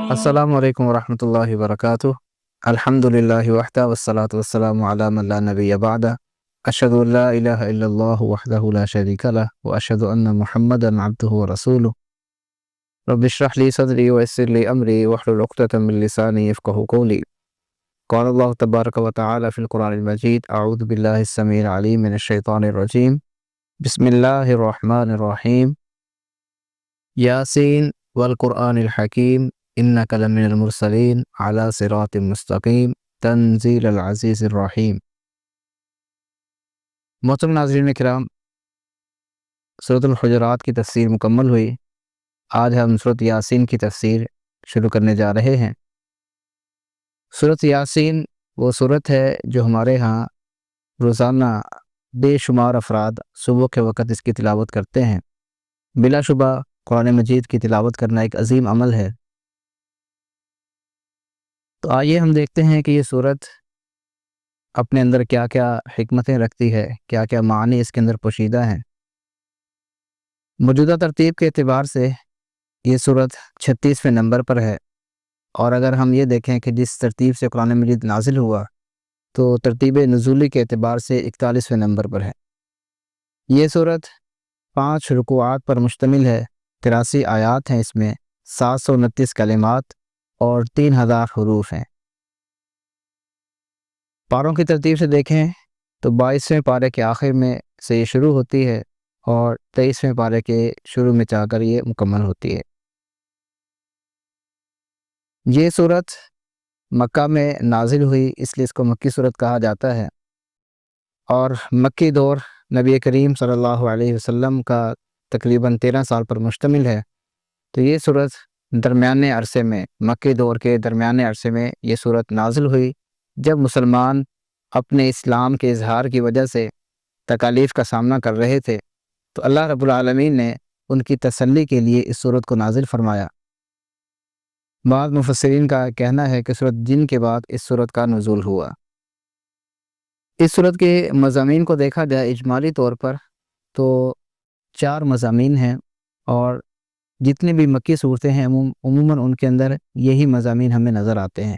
السلام علیکم ورحمۃ اللہ وبرکاتہ۔ الحمد للہ وحدہ والصلاۃ والسلام علی من لا نبی بعدہ، اشہد ان لا الہ الا اللہ وحدہ لا شریک لہ واشہد ان محمدا عبدہ ورسولہ۔ رب اشرح لی صدری ویسر لی امری واحلل عقدۃ من لسانی یفقہوا قولی۔ قال اللہ تبارک و تعالی فی القرآن المجید، اعوذ باللہ السمیع العلیم من الشیطان الرجیم، بسم اللہ الرحمن الرحیم، یاسین والقرآن الحکیم انک لمن المرسلین علی صراط مستقیم تنزیل العزیز الرحیم۔ محترم ناظرین کرام، سورۃ الحجرات کی تفسیر مکمل ہوئی۔ آج ہم سورۃ یاسین کی تفسیر شروع کرنے جا رہے ہیں۔ سورۃ یاسین وہ سورت ہے جو ہمارے ہاں روزانہ بے شمار افراد صبح کے وقت اس کی تلاوت کرتے ہیں۔ بلا شبہ قرآن مجید کی تلاوت کرنا ایک عظیم عمل ہے۔ تو آئیے ہم دیکھتے ہیں کہ یہ سورت اپنے اندر کیا کیا حکمتیں رکھتی ہے، کیا کیا معنی اس کے اندر پوشیدہ ہیں۔ موجودہ ترتیب کے اعتبار سے یہ سورت 36ویں نمبر پر ہے، اور اگر ہم یہ دیکھیں کہ جس ترتیب سے قرآن مجید نازل ہوا تو ترتیب نزولی کے اعتبار سے 41ویں نمبر پر ہے۔ یہ سورت 5 رکوعات پر مشتمل ہے، 83 آیات ہیں، اس میں 729 کلمات اور 3000 حروف ہیں۔ پاروں کی ترتیب سے دیکھیں تو 22ویں پارے کے آخر میں سے یہ شروع ہوتی ہے اور 23ویں پارے کے شروع میں جا کر یہ مکمل ہوتی ہے۔ یہ سورت مکہ میں نازل ہوئی، اس لیے اس کو مکی سورت کہا جاتا ہے، اور مکی دور نبی کریم صلی اللہ علیہ وسلم کا تقریباً 13 سال پر مشتمل ہے۔ تو یہ سورت درمیانے عرصے میں، مکی دور کے درمیانے عرصے میں یہ سورت نازل ہوئی، جب مسلمان اپنے اسلام کے اظہار کی وجہ سے تکالیف کا سامنا کر رہے تھے، تو اللہ رب العالمین نے ان کی تسلی کے لیے اس سورت کو نازل فرمایا۔ بعض مفسرین کا کہنا ہے کہ سورت جن کے بعد اس سورت کا نزول ہوا۔ اس سورت کے مضامین کو دیکھا جائے اجمالی طور پر تو 4 مضامین ہیں، اور جتنی بھی مکی صورتیں ہیں عموماً ان کے اندر یہی مضامین ہمیں نظر آتے ہیں۔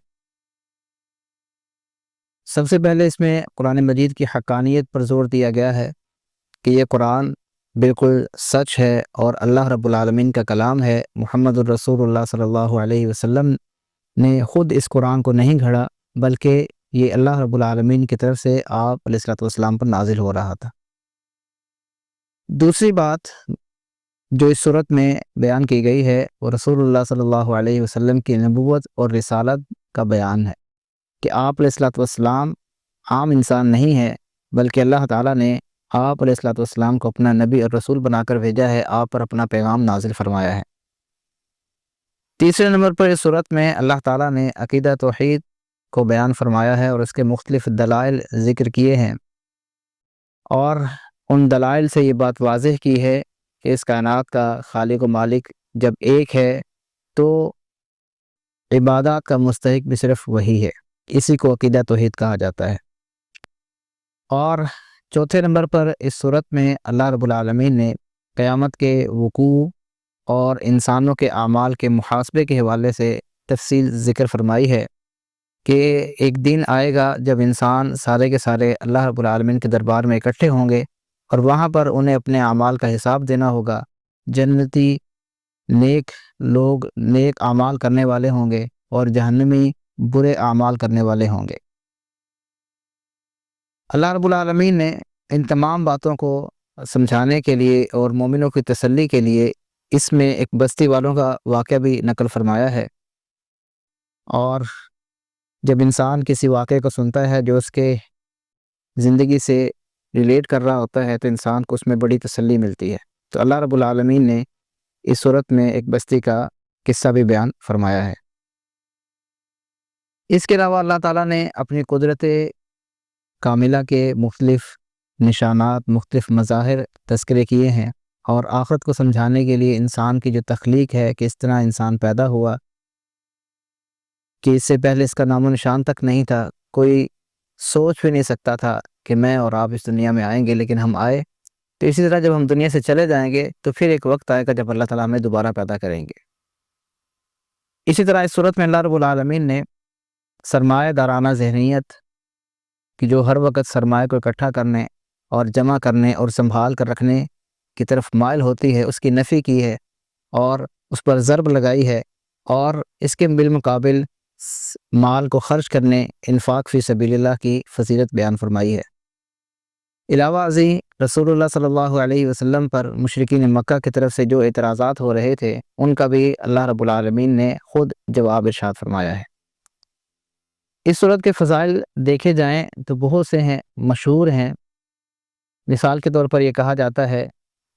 سب سے پہلے اس میں قرآن مجید کی حقانیت پر زور دیا گیا ہے کہ یہ قرآن بالکل سچ ہے اور اللہ رب العالمین کا کلام ہے۔ محمد الرسول اللہ صلی اللہ علیہ وسلم نے خود اس قرآن کو نہیں گھڑا، بلکہ یہ اللہ رب العالمین کی طرف سے آپ علیہ الصلوۃ والسلام پر نازل ہو رہا تھا۔ دوسری بات جو اس صورت میں بیان کی گئی ہے وہ رسول اللہ صلی اللہ علیہ وسلم کی نبوت اور رسالت کا بیان ہے، کہ آپ علیہ الصلوۃ والسلام عام انسان نہیں ہے، بلکہ اللہ تعالیٰ نے آپ علیہ الصلوۃ والسلام کو اپنا نبی اور رسول بنا کر بھیجا ہے، آپ پر اپنا پیغام نازل فرمایا ہے۔ تیسرے نمبر پر اس صورت میں اللہ تعالیٰ نے عقیدہ توحید کو بیان فرمایا ہے اور اس کے مختلف دلائل ذکر کیے ہیں، اور ان دلائل سے یہ بات واضح کی ہے کہ اس کائنات کا خالق و مالک جب ایک ہے تو عبادات کا مستحق بھی صرف وہی ہے، اسی کو عقیدہ توحید کہا جاتا ہے۔ اور چوتھے نمبر پر اس صورت میں اللہ رب العالمین نے قیامت کے وقوع اور انسانوں کے اعمال کے محاسبے کے حوالے سے تفصیل ذکر فرمائی ہے، کہ ایک دن آئے گا جب انسان سارے کے سارے اللہ رب العالمین کے دربار میں اکٹھے ہوں گے، اور وہاں پر انہیں اپنے اعمال کا حساب دینا ہوگا۔ جنتی نیک لوگ نیک اعمال کرنے والے ہوں گے، اور جہنمی برے اعمال کرنے والے ہوں گے۔ اللہ رب العالمین نے ان تمام باتوں کو سمجھانے کے لیے اور مومنوں کی تسلی کے لیے اس میں ایک بستی والوں کا واقعہ بھی نقل فرمایا ہے، اور جب انسان کسی واقعے کو سنتا ہے جو اس کے زندگی سے ریلیٹ کر رہا ہوتا ہے تو انسان کو اس میں بڑی تسلی ملتی ہے۔ تو اللہ رب العالمین نے اس صورت میں ایک بستی کا قصہ بھی بیان فرمایا ہے۔ اس کے علاوہ اللہ تعالیٰ نے اپنی قدرت کاملہ کے مختلف نشانات، مختلف مظاہر تذکرے کیے ہیں، اور آخرت کو سمجھانے کے لیے انسان کی جو تخلیق ہے کہ اس طرح انسان پیدا ہوا کہ اس سے پہلے اس کا نام و نشان تک نہیں تھا، کوئی سوچ بھی نہیں سکتا تھا کہ میں اور آپ اس دنیا میں آئیں گے، لیکن ہم آئے۔ تو اسی طرح جب ہم دنیا سے چلے جائیں گے تو پھر ایک وقت آئے گا جب اللہ تعالیٰ ہمیں دوبارہ پیدا کریں گے۔ اسی طرح اس صورت میں اللہ رب العالمین نے سرمایہ دارانہ ذہنیت کہ جو ہر وقت سرمایہ کو اکٹھا کرنے اور جمع کرنے اور سنبھال کر رکھنے کی طرف مائل ہوتی ہے، اس کی نفی کی ہے اور اس پر ضرب لگائی ہے، اور اس کے بالمقابل مال کو خرچ کرنے، انفاق فی سبیل اللہ کی فضیلت بیان فرمائی ہے۔ علاوہ ازیں رسول اللہ صلی اللہ علیہ وسلم پر مشرکین مکہ کی طرف سے جو اعتراضات ہو رہے تھے، ان کا بھی اللہ رب العالمین نے خود جواب ارشاد فرمایا ہے۔ اس صورت کے فضائل دیکھے جائیں تو بہت سے ہیں، مشہور ہیں۔ مثال کے طور پر یہ کہا جاتا ہے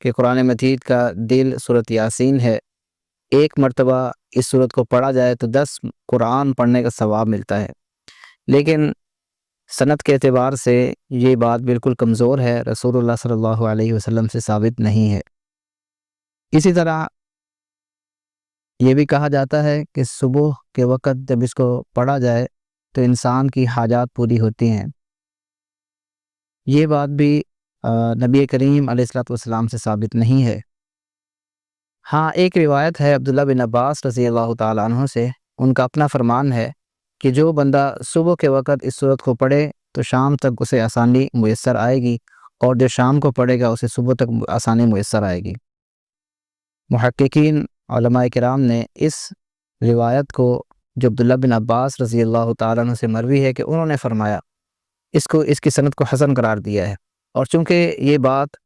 کہ قرآن مجید کا دل سورۃ یاسین ہے، ایک مرتبہ اس صورت کو پڑھا جائے تو 10 قرآن پڑھنے کا ثواب ملتا ہے، لیکن سند کے اعتبار سے یہ بات بالکل کمزور ہے، رسول اللہ صلی اللہ علیہ وسلم سے ثابت نہیں ہے۔ اسی طرح یہ بھی کہا جاتا ہے کہ صبح کے وقت جب اس کو پڑھا جائے تو انسان کی حاجات پوری ہوتی ہیں۔ یہ بات بھی نبی کریم علیہ الصلوۃ والسلام سے ثابت نہیں ہے۔ ہاں، ایک روایت ہے عبداللہ بن عباس رضی اللہ تعالیٰ عنہ سے، ان کا اپنا فرمان ہے کہ جو بندہ صبح کے وقت اس صورت کو پڑھے تو شام تک اسے آسانی میسر آئے گی، اور جو شام کو پڑھے گا اسے صبح تک آسانی میسر آئے گی۔ محققین علماء کرام نے اس روایت کو جو عبداللہ بن عباس رضی اللہ تعالیٰ عنہ سے مروی ہے کہ انہوں نے فرمایا، اس کی سند کو حسن قرار دیا ہے، اور چونکہ یہ بات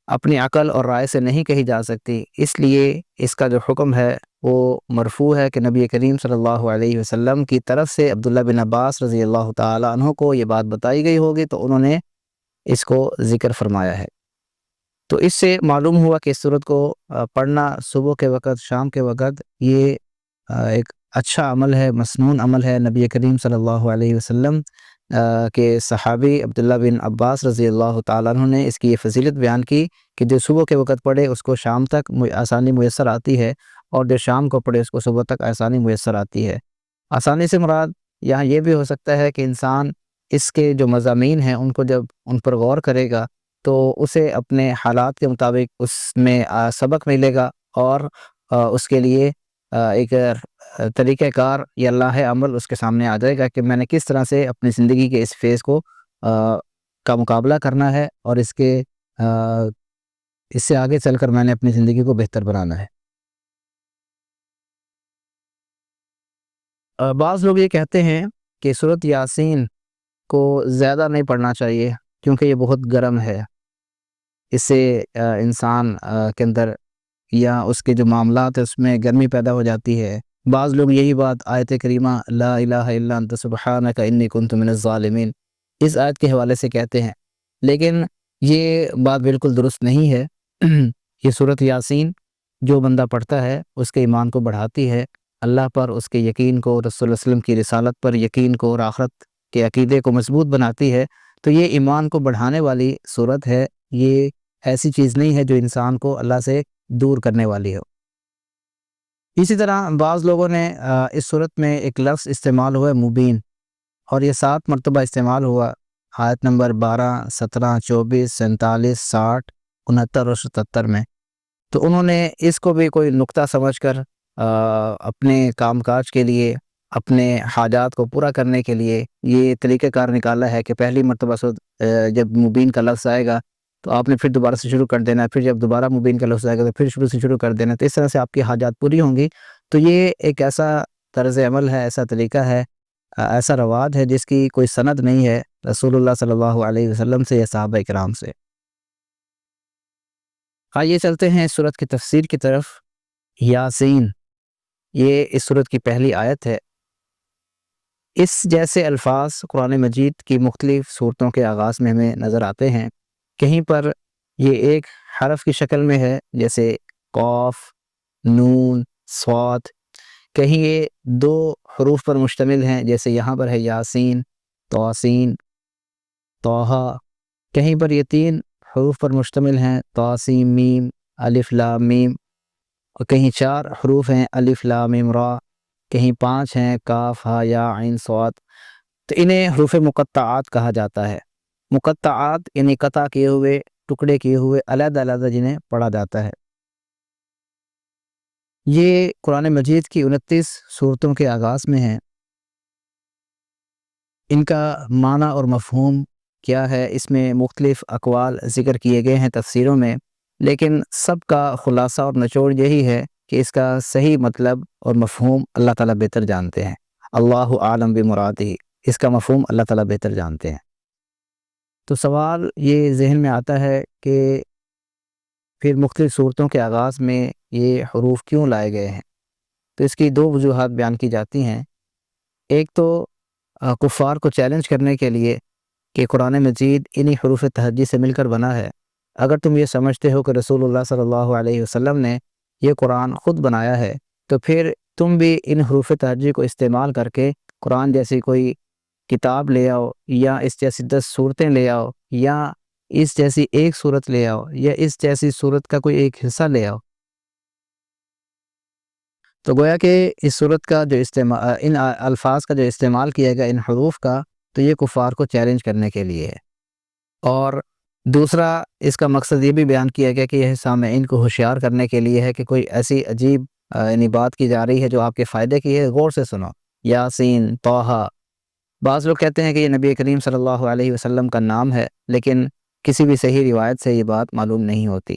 اپنی عقل اور رائے سے نہیں کہی جا سکتی، اس لیے اس کا جو حکم ہے وہ مرفوع ہے کہ نبی کریم صلی اللہ علیہ وسلم کی طرف سے عبداللہ بن عباس رضی اللہ تعالیٰ عنہ کو یہ بات بتائی گئی ہوگی تو انہوں نے اس کو ذکر فرمایا ہے۔ تو اس سے معلوم ہوا کہ اس صورت کو پڑھنا صبح کے وقت، شام کے وقت، یہ ایک اچھا عمل ہے، مسنون عمل ہے۔ نبی کریم صلی اللہ علیہ وسلم کے صحابی عبداللہ بن عباس رضی اللہ تعالیٰ عنہ نے اس کی یہ فضیلت بیان کی کہ جو صبح کے وقت پڑھے اس کو شام تک آسانی میسر آتی ہے، اور جو شام کو پڑھے اس کو صبح تک آسانی میسر آتی ہے۔ آسانی سے مراد یہاں یہ بھی ہو سکتا ہے کہ انسان اس کے جو مضامین ہیں ان کو جب ان پر غور کرے گا تو اسے اپنے حالات کے مطابق اس میں سبق ملے گا، اور اس کے لیے ایک طریقہ کار یا راہ عمل اس کے سامنے آ جائے گا کہ میں نے کس طرح سے اپنی زندگی کے اس فیز کو کا مقابلہ کرنا ہے، اور اس سے آگے چل کر میں نے اپنی زندگی کو بہتر بنانا ہے۔ بعض لوگ یہ کہتے ہیں کہ سورۃ یاسین کو زیادہ نہیں پڑھنا چاہیے کیونکہ یہ بہت گرم ہے، اس سے انسان کے اندر یا اس کے جو معاملات ہیں اس میں گرمی پیدا ہو جاتی ہے۔ بعض لوگ یہی بات آیت کریمہ لا الہ الا انت سبحانک انی کنت من الظالمین اس آیت کے حوالے سے کہتے ہیں، لیکن یہ بات بالکل درست نہیں ہے۔ یہ سورۃ یاسین جو بندہ پڑھتا ہے اس کے ایمان کو بڑھاتی ہے، اللہ پر اس کے یقین کو، رسول اللہ علیہ وسلم کی رسالت پر یقین کو اور آخرت کے عقیدے کو مضبوط بناتی ہے۔ تو یہ ایمان کو بڑھانے والی صورت ہے، یہ ایسی چیز نہیں ہے جو انسان کو اللہ سے دور کرنے والی ہو۔ اسی طرح بعض لوگوں نے اس صورت میں ایک لفظ استعمال ہوا ہے مبین، اور یہ 7 مرتبہ استعمال ہوا، آیت نمبر 12، 17، 24، 47، 60، 69 اور 77 میں۔ تو انہوں نے اس کو بھی کوئی نقطہ سمجھ کر اپنے کام کاج کے لیے، اپنے حاجات کو پورا کرنے کے لیے یہ طریقہ کار نکالا ہے کہ پہلی مرتبہ جب مبین کا لفظ آئے گا تو آپ نے پھر دوبارہ سے شروع کر دینا ہے، پھر جب دوبارہ مبین کا لفظ آئے گا تو پھر شروع کر دینا ہے، تو اس طرح سے آپ کی حاجات پوری ہوں گی۔ تو یہ ایک ایسا طرز عمل ہے، ایسا طریقہ ہے، ایسا رواج ہے جس کی کوئی سند نہیں ہے رسول اللہ صلی اللہ علیہ وسلم سے یا صحابہ کرام سے۔ آئیے چلتے ہیں اس سورت کی تفسیر کی طرف۔ یاسین، یہ اس سورت کی پہلی آیت ہے۔ اس جیسے الفاظ قرآن مجید کی مختلف صورتوں کے آغاز میں ہمیں نظر آتے ہیں۔ کہیں پر یہ ایک حرف کی شکل میں ہے جیسے قاف، نون، صاد، کہیں یہ 2 حروف پر مشتمل ہیں جیسے یہاں پر ہے یاسین، توسین، توہا، کہیں پر یہ 3 حروف پر مشتمل ہیں طاسیم میم، الف لام میم، اور کہیں 4 حروف ہیں الف لام میم را، کہیں 5 ہیں کاف ہا یا عین صاد۔ تو انہیں حروف مقطعات کہا جاتا ہے۔ مقطعات یعنی قطع کیے ہوئے، ٹکڑے کیے ہوئے، علیحدہ علیحدہ جنہیں پڑھا جاتا ہے۔ یہ قرآن مجید کی 29 صورتوں کے آغاز میں ہیں۔ ان کا معنی اور مفہوم کیا ہے، اس میں مختلف اقوال ذکر کیے گئے ہیں تفسیروں میں، لیکن سب کا خلاصہ اور نچوڑ یہی ہے کہ اس کا صحیح مطلب اور مفہوم اللہ تعالیٰ بہتر جانتے ہیں۔ اللہ عالم بمرادہ، اس کا مفہوم اللہ تعالیٰ بہتر جانتے ہیں۔ تو سوال یہ ذہن میں آتا ہے کہ پھر مختلف صورتوں کے آغاز میں یہ حروف کیوں لائے گئے ہیں؟ تو اس کی 2 وجوہات بیان کی جاتی ہیں۔ ایک تو کفار کو چیلنج کرنے کے لیے کہ قرآن مجید انہی حروف تہجی سے مل کر بنا ہے۔ اگر تم یہ سمجھتے ہو کہ رسول اللہ صلی اللہ علیہ وسلم نے یہ قرآن خود بنایا ہے، تو پھر تم بھی ان حروف تہجی کو استعمال کر کے قرآن جیسی کوئی کتاب لے آؤ، یا اس جیسی 10 صورتیں لے آؤ، یا اس جیسی ایک صورت لے آؤ، یا اس جیسی صورت کا کوئی ایک حصہ لے آؤ۔ تو گویا کہ اس صورت کا جو استعمال، ان الفاظ کا جو استعمال کیا گیا ان حروف کا، تو یہ کفار کو چیلنج کرنے کے لیے ہے۔ اور دوسرا اس کا مقصد یہ بھی بیان کیا گیا کہ یہ سامعین کو ہوشیار کرنے کے لیے ہے کہ کوئی ایسی عجیب یعنی بات کی جا رہی ہے جو آپ کے فائدے کی ہے، غور سے سنو۔ یاسین، طٰہٰ۔ بعض لوگ کہتے ہیں کہ یہ نبی کریم صلی اللہ علیہ وسلم کا نام ہے، لیکن کسی بھی صحیح روایت سے یہ بات معلوم نہیں ہوتی۔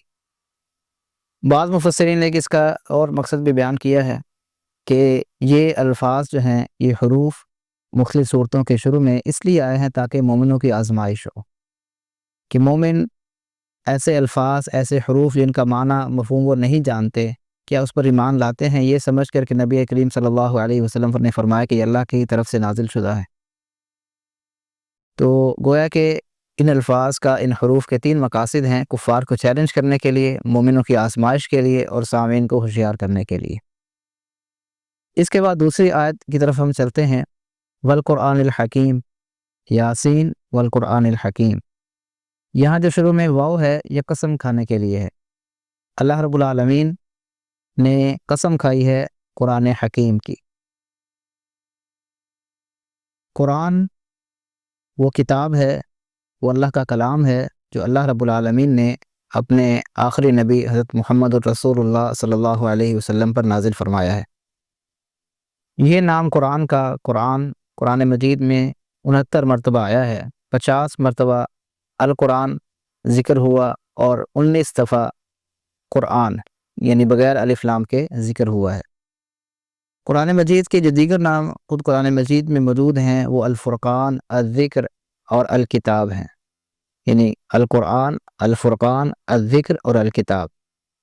بعض مفسرین نے اس کا اور مقصد بھی بیان کیا ہے کہ یہ الفاظ جو ہیں، یہ حروف مختلف صورتوں کے شروع میں اس لیے آئے ہیں تاکہ مومنوں کی آزمائش ہو، کہ مومن ایسے الفاظ، ایسے حروف جن کا معنی مفہوم وہ نہیں جانتے، کیا اس پر ایمان لاتے ہیں، یہ سمجھ کر کہ نبی کریم صلی اللہ علیہ وسلم نے فرمایا کہ یہ اللہ کی طرف سے نازل شدہ ہے۔ تو گویا کہ ان الفاظ کا، ان حروف کے 3 مقاصد ہیں: کفار کو چیلنج کرنے کے لیے، مومنوں کی آزمائش کے لیے، اور سامعین کو ہوشیار کرنے کے لیے۔ اس کے بعد دوسری آیت کی طرف ہم چلتے ہیں، والقرآن الحکیم، یاسین والقرآن الحکیم۔ یہاں جو شروع میں واو ہے، یہ قسم کھانے کے لیے ہے۔ اللہ رب العالمین نے قسم کھائی ہے قرآن حکیم کی۔ قرآن وہ کتاب ہے، وہ اللہ کا کلام ہے جو اللہ رب العالمین نے اپنے آخری نبی حضرت محمد الرسول اللہ صلی اللہ علیہ وسلم پر نازل فرمایا ہے۔ یہ نام قرآن کا، قرآن مجید میں 69 مرتبہ آیا ہے، 50 مرتبہ القرآن ذکر ہوا، اور 19 دفعہ قرآن یعنی بغیر الف لام کے ذکر ہوا ہے۔ قرآن مجید کے جو دیگر نام خود قرآن مجید میں موجود ہیں، وہ الفرقان، الذکر اور الکتاب ہیں، یعنی القرآن، الفرقان، الذکر اور الکتاب،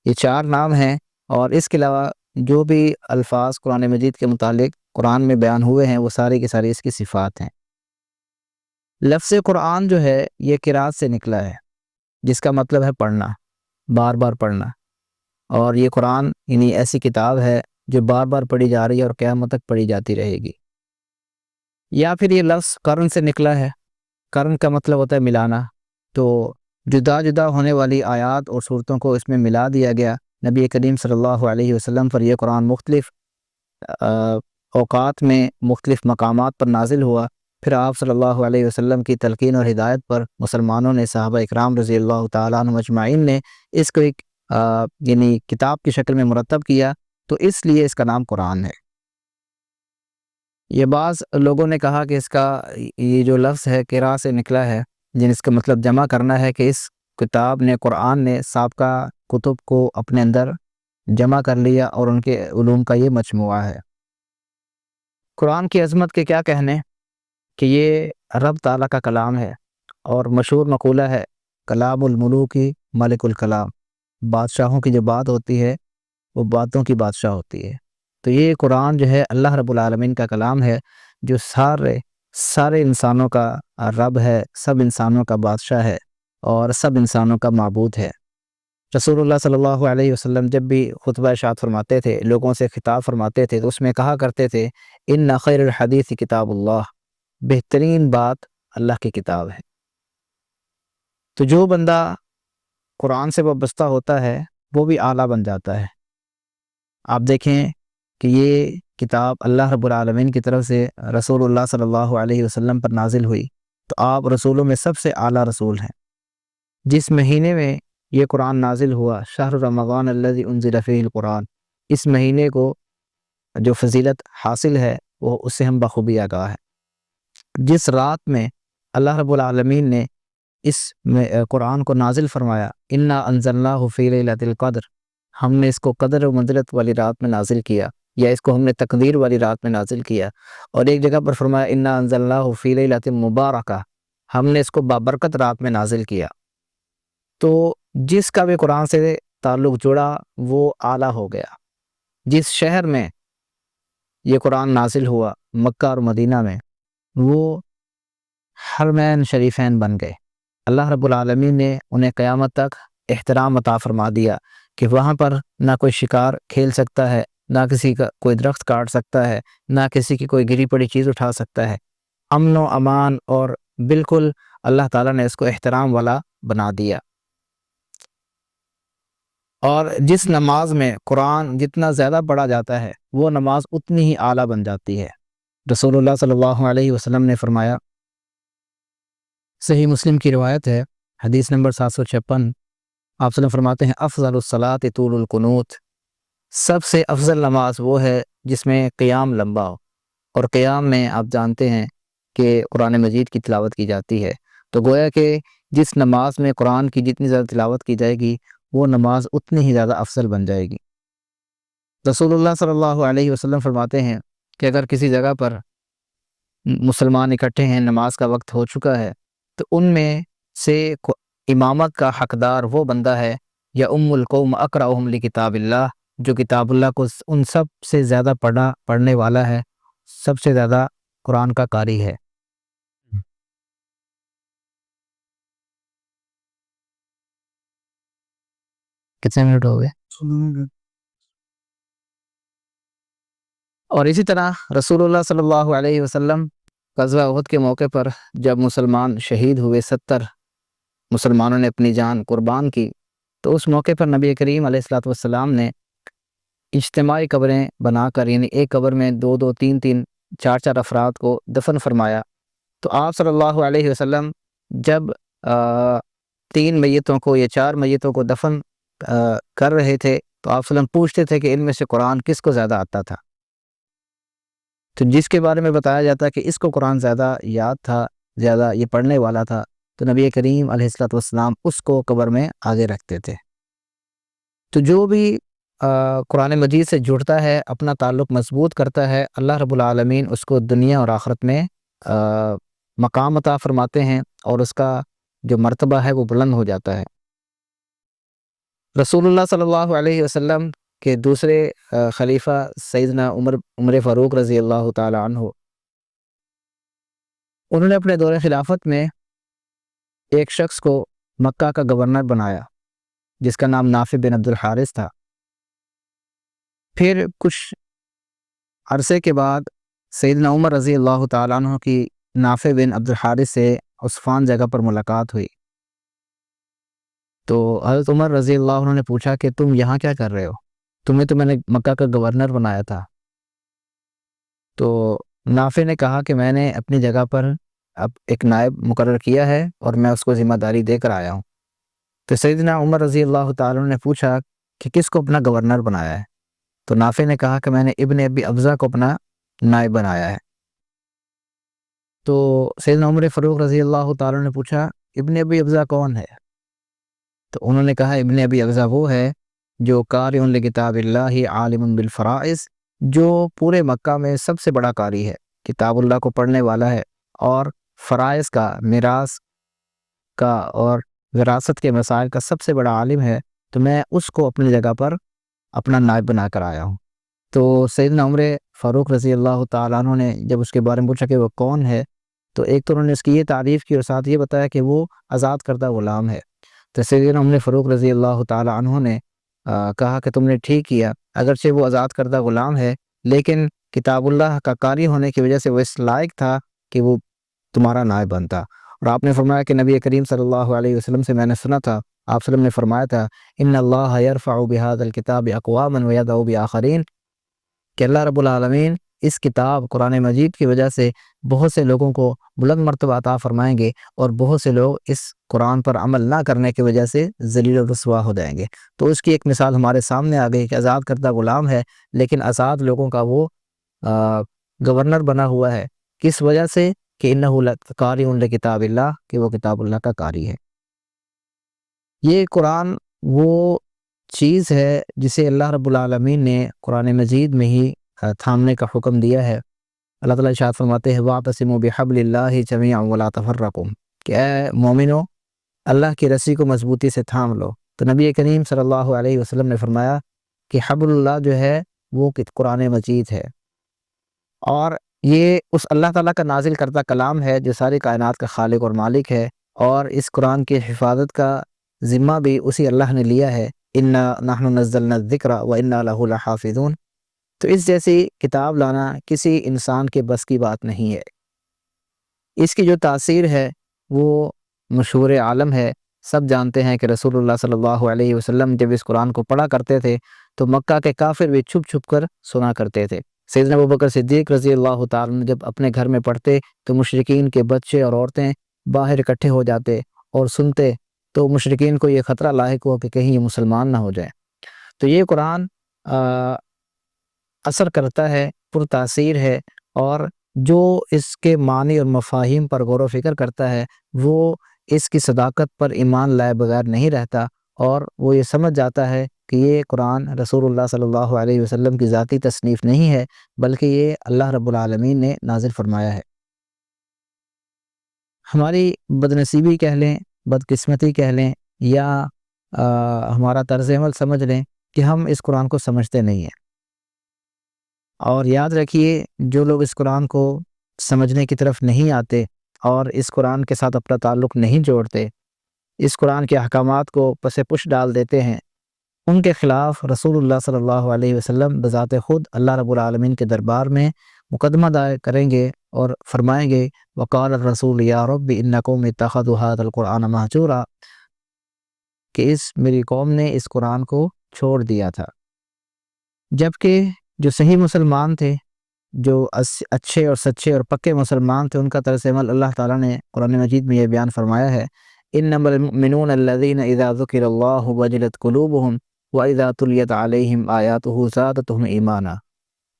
یہ 4 نام ہیں۔ اور اس کے علاوہ جو بھی الفاظ قرآن مجید کے متعلق قرآن میں بیان ہوئے ہیں، وہ سارے کے سارے اس کی صفات ہیں۔ لفظ قرآن جو ہے، یہ قرات سے نکلا ہے، جس کا مطلب ہے پڑھنا، بار بار پڑھنا۔ اور یہ قرآن یعنی ایسی کتاب ہے جو بار بار پڑھی جا رہی ہے اور قیامت تک پڑھی جاتی رہے گی۔ یا پھر یہ لفظ قرن سے نکلا ہے۔ قرن کا مطلب ہوتا ہے ملانا، تو جدا جدا ہونے والی آیات اور صورتوں کو اس میں ملا دیا گیا۔ نبی کریم صلی اللہ علیہ وسلم پر یہ قرآن مختلف اوقات میں مختلف مقامات پر نازل ہوا۔ پھر آپ صلی اللہ علیہ وسلم کی تلقین اور ہدایت پر مسلمانوں نے، صحابہ اکرام رضی اللہ تعالیٰ عنہم اجمعین نے اس کو ایک یعنی کتاب کی شکل میں مرتب کیا، تو اس لیے اس کا نام قرآن ہے۔ یہ بعض لوگوں نے کہا کہ اس کا یہ جو لفظ ہے قرا سے نکلا ہے، جن اس کا مطلب جمع کرنا ہے کہ اس کتاب نے، قرآن نے سابقہ کتب کو اپنے اندر جمع کر لیا اور ان کے علوم کا یہ مجموعہ ہے۔ قرآن کی عظمت کے کیا کہنے کہ یہ رب تعالیٰ کا کلام ہے، اور مشہور مقولہ ہے کلام الملوک ملک الکلام، بادشاہوں کی جو بات ہوتی ہے وہ باتوں کی بادشاہ ہوتی ہے۔ تو یہ قرآن جو ہے اللہ رب العالمین کا کلام ہے، جو سارے انسانوں کا رب ہے، سب انسانوں کا بادشاہ ہے، اور سب انسانوں کا معبود ہے۔ رسول اللہ صلی اللہ علیہ وسلم جب بھی خطبہ ارشاد فرماتے تھے، لوگوں سے خطاب فرماتے تھے، تو اس میں کہا کرتے تھے ان خیر الحدیث کتاب اللہ، بہترین بات اللہ کی کتاب ہے۔ تو جو بندہ قرآن سے وابستہ ہوتا ہے، وہ بھی اعلیٰ بن جاتا ہے۔ آپ دیکھیں کہ یہ کتاب اللہ رب العالمین کی طرف سے رسول اللہ صلی اللہ علیہ وسلم پر نازل ہوئی، تو آپ رسولوں میں سب سے اعلیٰ رسول ہیں۔ جس مہینے میں یہ قرآن نازل ہوا، شہر رمضان الذی انزل فیہ القرآن، اس مہینے کو جو فضیلت حاصل ہے وہ اس سے ہم بخوبی آگاہ ہیں۔ جس رات میں اللہ رب العالمین نے اس قرآن کو نازل فرمایا، انا انزلناہ فی لیلۃ القدر، ہم نے اس کو قدر و منزلت والی رات میں نازل کیا، یا اس کو ہم نے تقدیر والی رات میں نازل کیا۔ اور ایک جگہ پر فرمایا انا انزلناہ فی لیلۃ مبارکہ، ہم نے اس کو بابرکت رات میں نازل کیا۔ تو جس کا بھی قرآن سے تعلق جڑا وہ اعلیٰ ہو گیا۔ جس شہر میں یہ قرآن نازل ہوا، مکہ اور مدینہ میں، وہ حرمین شریفین بن گئے۔ اللہ رب العالمین نے انہیں قیامت تک احترام عطا فرما دیا کہ وہاں پر نہ کوئی شکار کھیل سکتا ہے، نہ کسی کا کوئی درخت کاٹ سکتا ہے، نہ کسی کی کوئی گری پڑی چیز اٹھا سکتا ہے۔ امن و امان، اور بالکل اللہ تعالیٰ نے اس کو احترام والا بنا دیا۔ اور جس نماز میں قرآن جتنا زیادہ پڑھا جاتا ہے وہ نماز اتنی ہی اعلیٰ بن جاتی ہے۔ رسول اللہ صلی اللہ علیہ وسلم نے فرمایا، صحیح مسلم کی روایت ہے، حدیث نمبر 756، آپ صلی اللہ علیہ وسلم فرماتے ہیں افضل الصلاۃ طول القنوت، سب سے افضل نماز وہ ہے جس میں قیام لمبا ہو۔ اور قیام میں آپ جانتے ہیں کہ قرآن مجید کی تلاوت کی جاتی ہے، تو گویا کہ جس نماز میں قرآن کی جتنی زیادہ تلاوت کی جائے گی وہ نماز اتنی ہی زیادہ افضل بن جائے گی۔ رسول اللہ صلی اللہ علیہ وسلم فرماتے ہیں کہ اگر کسی جگہ پر مسلمان اکٹھے ہیں، نماز کا وقت ہو چکا ہے، تو ان میں سے امامت کا حقدار وہ بندہ ہے، یا القوم اقرأہم لکتاب اللہ، جو کتاب اللہ کو ان سب سے زیادہ پڑھنے والا ہے، سب سے زیادہ قرآن کا قاری ہے۔ کتنے منٹ ہو گئے؟ اور اسی طرح رسول اللہ صلی اللہ علیہ وسلم غزوہ احد کے موقع پر جب مسلمان شہید ہوئے، 70 مسلمانوں نے اپنی جان قربان کی، تو اس موقع پر نبی کریم علیہ الصلوۃ والسلام نے اجتماعی قبریں بنا کر، یعنی ایک قبر میں 2 3 4 افراد کو دفن فرمایا۔ تو آپ صلی اللہ علیہ وسلم جب 3 میتوں کو یا 4 میتوں کو دفن کر رہے تھے تو آپ صلی اللہ علیہ وسلم پوچھتے تھے کہ ان میں سے قرآن کس کو زیادہ آتا تھا؟ تو جس کے بارے میں بتایا جاتا ہے کہ اس کو قرآن زیادہ یاد تھا، زیادہ یہ پڑھنے والا تھا، تو نبی کریم علیہ الصلوۃ والسلام اس کو قبر میں آگے رکھتے تھے۔ تو جو بھی قرآن مجید سے جڑتا ہے، اپنا تعلق مضبوط کرتا ہے، اللہ رب العالمین اس کو دنیا اور آخرت میں مقام عطا فرماتے ہیں، اور اس کا جو مرتبہ ہے وہ بلند ہو جاتا ہے۔ رسول اللہ صلی اللہ علیہ وسلم کے دوسرے خلیفہ سیدنا عمر فاروق رضی اللہ تعالی عنہ، انہوں نے اپنے دور خلافت میں ایک شخص کو مکہ کا گورنر بنایا جس کا نام نافع بن عبد الحارث تھا۔ پھر کچھ عرصے کے بعد سیدنا عمر رضی اللہ تعالیٰ عنہ کی نافع بن عبد الحارث سے عثفان جگہ پر ملاقات ہوئی، تو حضرت عمر رضی اللہ عنہ نے پوچھا کہ تم یہاں کیا کر رہے ہو؟ تمہیں تو میں نے مکہ کا گورنر بنایا تھا۔ تو نافع نے کہا کہ میں نے اپنی جگہ پر اب ایک نائب مقرر کیا ہے اور میں اس کو ذمہ داری دے کر آیا ہوں۔ تو سیدنا عمر رضی اللہ تعالیٰ عنہ نے پوچھا کہ کس کو اپنا گورنر بنایا ہے؟ تو نافع نے کہا کہ میں نے ابن ابی ابزہ کو اپنا نائب بنایا ہے۔ تو سیدنا عمر فاروق رضی اللہ تعالیٰ عنہ نے پوچھا ابن ابی ابزہ کون ہے؟ تو انہوں نے کہا ابن ابی ابزہ وہ ہے جو قارئ لکتاب اللہ عالم بالفرائض، جو پورے مکہ میں سب سے بڑا قاری ہے، کتاب اللہ کو پڑھنے والا ہے، اور فرائض کا، میراث کا اور وراثت کے مسائل کا سب سے بڑا عالم ہے، تو میں اس کو اپنی جگہ پر اپنا نائب بنا کر آیا ہوں۔ تو سیدنا عمر فاروق رضی اللہ تعالیٰ عنہ نے جب اس کے بارے میں پوچھا کہ وہ کون ہے، تو ایک تو انہوں نے اس کی یہ تعریف کی اور ساتھ یہ بتایا کہ وہ آزاد کردہ غلام ہے۔ تو سیدنا عمر فاروق رضی اللہ تعالیٰ عنہ نے کہا کہ تم نے ٹھیک کیا، اگرچہ وہ آزاد کردہ غلام ہے لیکن کتاب اللہ کا قاری ہونے کی وجہ سے وہ اس لائق تھا کہ وہ تمہارا نائب بنتا۔ اور آپ نے فرمایا کہ نبی کریم صلی اللہ علیہ وسلم سے میں نے سنا تھا، آپ صلی اللہ علیہ وسلم نے فرمایا تھا ان اللہ یرفع بہذا الکتاب اقواما ویضع بآخرین، کہ اللہ رب العالمین اس کتاب قرآن مجید کی وجہ سے بہت سے لوگوں کو بلند مرتبہ عطا فرمائیں گے، اور بہت سے لوگ اس قرآن پر عمل نہ کرنے کی وجہ سے ذلیل و رسوا ہو جائیں گے۔ تو اس کی ایک مثال ہمارے سامنے آ گئی کہ آزاد کردہ غلام ہے، لیکن آزاد لوگوں کا وہ گورنر بنا ہوا ہے۔ کس وجہ سے؟ کہ انہ لقاری لکتاب اللہ، کہ وہ کتاب اللہ کا قاری ہے۔ یہ قرآن وہ چیز ہے جسے اللہ رب العالمین نے قرآن مجید میں ہی تھامنے کا حکم دیا ہے۔ اللہ تعالیٰ ارشاد فرماتے ہیں وَاعْتَصِمُوا بِحَبْلِ اللَّهِ جَمِيعًا وَلَا تَفَرَّقُوا، کہ اے مومنو اللہ کی رسی کو مضبوطی سے تھام لو۔ تو نبی کریم صلی اللہ علیہ وسلم نے فرمایا کہ حبل اللہ جو ہے وہ قرآن مجید ہے، اور یہ اس اللہ تعالیٰ کا نازل کردہ کلام ہے جو ساری کائنات کا خالق اور مالک ہے، اور اس قرآن کی حفاظت کا ذمہ بھی اسی اللہ نے لیا ہے۔ اِنَّا نَحْنُ نَزَّلْنَا الذِّكْرَ وَإِنَّا لَهُ لَحَافِظُونَ۔ تو اس جیسی کتاب لانا کسی انسان کے بس کی بات نہیں ہے۔ اس کی جو تاثیر ہے وہ مشہور عالم ہے۔ سب جانتے ہیں کہ رسول اللہ صلی اللہ علیہ وسلم جب اس قرآن کو پڑھا کرتے تھے تو مکہ کے کافر بھی چھپ چھپ کر سنا کرتے تھے۔ سیدنا ابوبکر صدیق رضی اللہ تعالیٰ عنہ جب اپنے گھر میں پڑھتے تو مشرکین کے بچے اور عورتیں باہر اکٹھے ہو جاتے اور سنتے، تو مشرکین کو یہ خطرہ لاحق ہو کہ کہیں یہ مسلمان نہ ہو جائیں۔ تو یہ قرآن اثر کرتا ہے، پر تاثیر ہے، اور جو اس کے معنی اور مفاہیم پر غور و فکر کرتا ہے وہ اس کی صداقت پر ایمان لائے بغیر نہیں رہتا، اور وہ یہ سمجھ جاتا ہے کہ یہ قرآن رسول اللہ صلی اللہ علیہ وسلم کی ذاتی تصنیف نہیں ہے، بلکہ یہ اللہ رب العالمین نے نازل فرمایا ہے۔ ہماری بدنصیبی کہہ لیں، بدقسمتی کہہ لیں، یا ہمارا طرز عمل سمجھ لیں کہ ہم اس قرآن کو سمجھتے نہیں ہیں۔ اور یاد رکھیے جو لوگ اس قرآن کو سمجھنے کی طرف نہیں آتے اور اس قرآن کے ساتھ اپنا تعلق نہیں جوڑتے، اس قرآن کے احکامات کو پس پش ڈال دیتے ہیں، ان کے خلاف رسول اللہ صلی اللہ علیہ وسلم بذات خود اللہ رب العالمین کے دربار میں مقدمہ دائر کریں گے اور فرمائیں گے وقال الرسول یا رب ان قوم اتخذوا هذا القرآن مہجورا، کہ میری قوم نے اس قرآن کو چھوڑ دیا تھا۔ جبکہ جو صحیح مسلمان تھے، جو اچھے اور سچے اور پکے مسلمان تھے، ان کا طرز عمل اللہ تعالیٰ نے قرآن مجید میں یہ بیان فرمایا ہے انما المؤمنون الذين اذا ذكر الله وجلت قلوبهم واذا تليت عليهم آیاته زادتهم ایمانا۔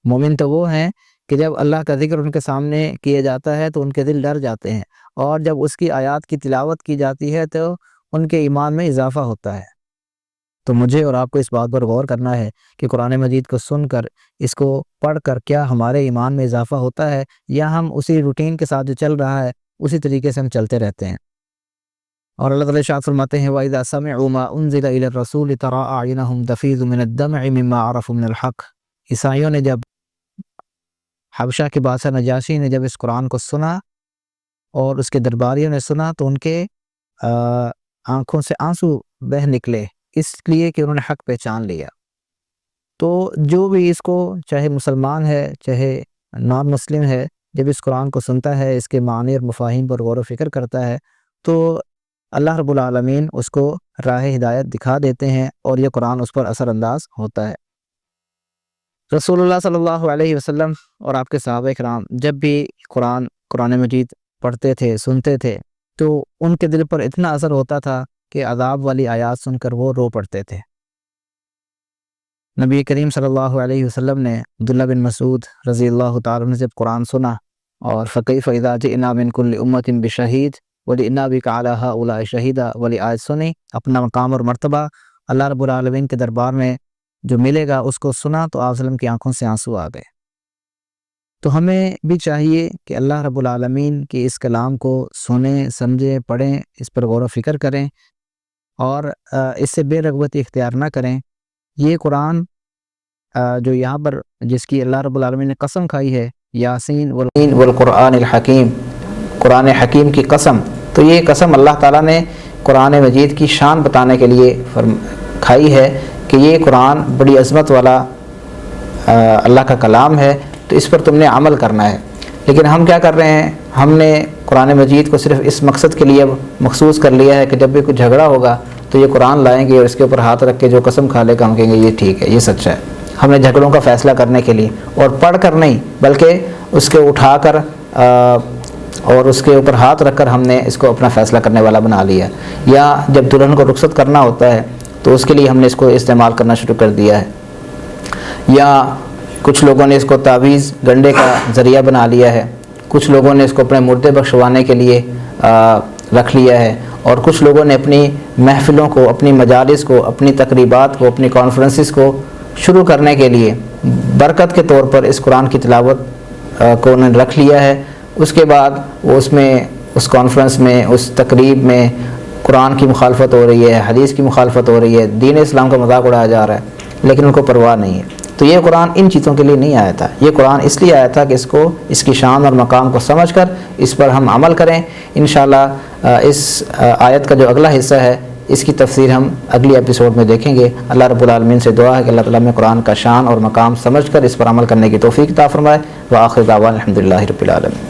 مومن تو وہ ہیں کہ جب اللہ کا ذکر ان کے سامنے کیا جاتا ہے تو ان کے دل ڈر جاتے ہیں، اور جب اس کی آیات کی تلاوت کی جاتی ہے تو ان کے ایمان میں اضافہ ہوتا ہے۔ تو مجھے اور آپ کو اس بات پر غور کرنا ہے کہ قرآن مجید کو سن کر، اس کو پڑھ کر کیا ہمارے ایمان میں اضافہ ہوتا ہے، یا ہم اسی روٹین کے ساتھ جو چل رہا ہے اسی طریقے سے ہم چلتے رہتے ہیں۔ اور اللہ تعالیٰ ارشاد فرماتے ہیں وَإِذَا سَمِعُوا مَا أُنزِلَ إِلَى الرَّسُولِ تَرَىٰ أَعْيُنَهُمْ تَفِيضُ مِنَ الدَّمْعِ مِمَّا عَرَفُوا مِنَ الْحَقِّ۔ عیسائیوں نے جب، حبشہ کے بادشاہ نجاشی نے جب اس قرآن کو سنا اور اس کے درباریوں نے سنا تو ان کے آنکھوں سے آنسو بہہ نکلے، اس لیے کہ انہوں نے حق پہچان لیا۔ تو جو بھی اس کو، چاہے مسلمان ہے چاہے نان مسلم ہے، جب اس قرآن کو سنتا ہے، اس کے معنی اور مفاہیم پر غور و فکر کرتا ہے، تو اللہ رب العالمین اس کو راہ ہدایت دکھا دیتے ہیں اور یہ قرآن اس پر اثر انداز ہوتا ہے۔ رسول اللہ صلی اللہ علیہ وسلم اور آپ کے صحابہ کرام جب بھی قرآن مجید پڑھتے تھے، سنتے تھے، تو ان کے دل پر اتنا اثر ہوتا تھا کہ عذاب والی آیات سن کر وہ رو پڑتے تھے۔ نبی کریم صلی اللہ علیہ وسلم نے عبداللہ بن مسعود رضی اللہ تعالیٰ عنہ جب قرآن سنا اور فَكَيْفَ إِذَا جِئْنَا مِن كُلِّ أُمَّةٍ بِشَهِيدٍ وَجِئْنَا بِكَ عَلَىٰ هَٰؤُلَاءِ شَهِيدًا والی آیت سنی، اپنا مقام اور مرتبہ اللہ رب العالمین کے دربار میں جو ملے گا اس کو سنا تو آپ وسلم کی آنکھوں سے آنسو آ گئے۔ تو ہمیں بھی چاہیے کہ اللہ رب العالمین کے اس کلام کو سنیں، سمجھیں، پڑھیں، اس پر غور و فکر کریں اور اس سے بے رغبتی اختیار نہ کریں۔ یہ قرآن جو یہاں پر جس کی اللہ رب العالمین نے قسم کھائی ہے، یاسین والقرآن الحکیم، قرآن حکیم کی قسم، تو یہ قسم اللہ تعالیٰ نے قرآن مجید کی شان بتانے کے لیے کھائی ہے کہ یہ قرآن بڑی عظمت والا اللہ کا کلام ہے، تو اس پر تم نے عمل کرنا ہے۔ لیکن ہم کیا کر رہے ہیں؟ ہم نے قرآن مجید کو صرف اس مقصد کے لیے مخصوص کر لیا ہے کہ جب بھی کچھ جھگڑا ہوگا تو یہ قرآن لائیں گے اور اس کے اوپر ہاتھ رکھ کے جو قسم کھا لے گا ہم کہیں گے یہ ٹھیک ہے، یہ سچا ہے۔ ہم نے جھگڑوں کا فیصلہ کرنے کے لیے، اور پڑھ کر نہیں بلکہ اس کے اٹھا کر اور اس کے اوپر ہاتھ رکھ کر ہم نے اس کو اپنا فیصلہ کرنے والا بنا لیا. یا جب دلہن کو رخصت کرنا ہوتا ہے تو اس کے لیے ہم نے اس کو استعمال کرنا شروع کر دیا ہے. یا کچھ لوگوں نے اس کو تعویذ گنڈے کا ذریعہ بنا لیا ہے، کچھ لوگوں نے اس کو اپنے مردے بخشوانے کے لیے رکھ لیا ہے، اور کچھ لوگوں نے اپنی محفلوں کو، اپنی مجالس کو، اپنی تقریبات کو، اپنی کانفرنسز کو شروع کرنے کے لیے برکت کے طور پر اس قرآن کی تلاوت کو انہوں نے رکھ لیا ہے. اس کے بعد وہ اس کانفرنس میں، اس تقریب میں قرآن کی مخالفت ہو رہی ہے، حدیث کی مخالفت ہو رہی ہے، دین اسلام کا مذاق اڑایا جا رہا ہے، لیکن ان کو پرواہ نہیں ہے. تو یہ قرآن ان چیزوں کے لیے نہیں آیا تھا. یہ قرآن اس لیے آیا تھا کہ اس کی شان اور مقام کو سمجھ کر اس پر ہم عمل کریں. انشاءاللہ اس آیت کا جو اگلا حصہ ہے اس کی تفسیر ہم اگلی ایپیسوڈ میں دیکھیں گے. اللہ رب العالمین سے دعا ہے کہ اللہ تعالیٰ میں قرآن کا شان اور مقام سمجھ کر اس پر عمل کرنے کی توفیق عطا فرمائے. وآخر دعوانا الحمدللہ رب العالمین.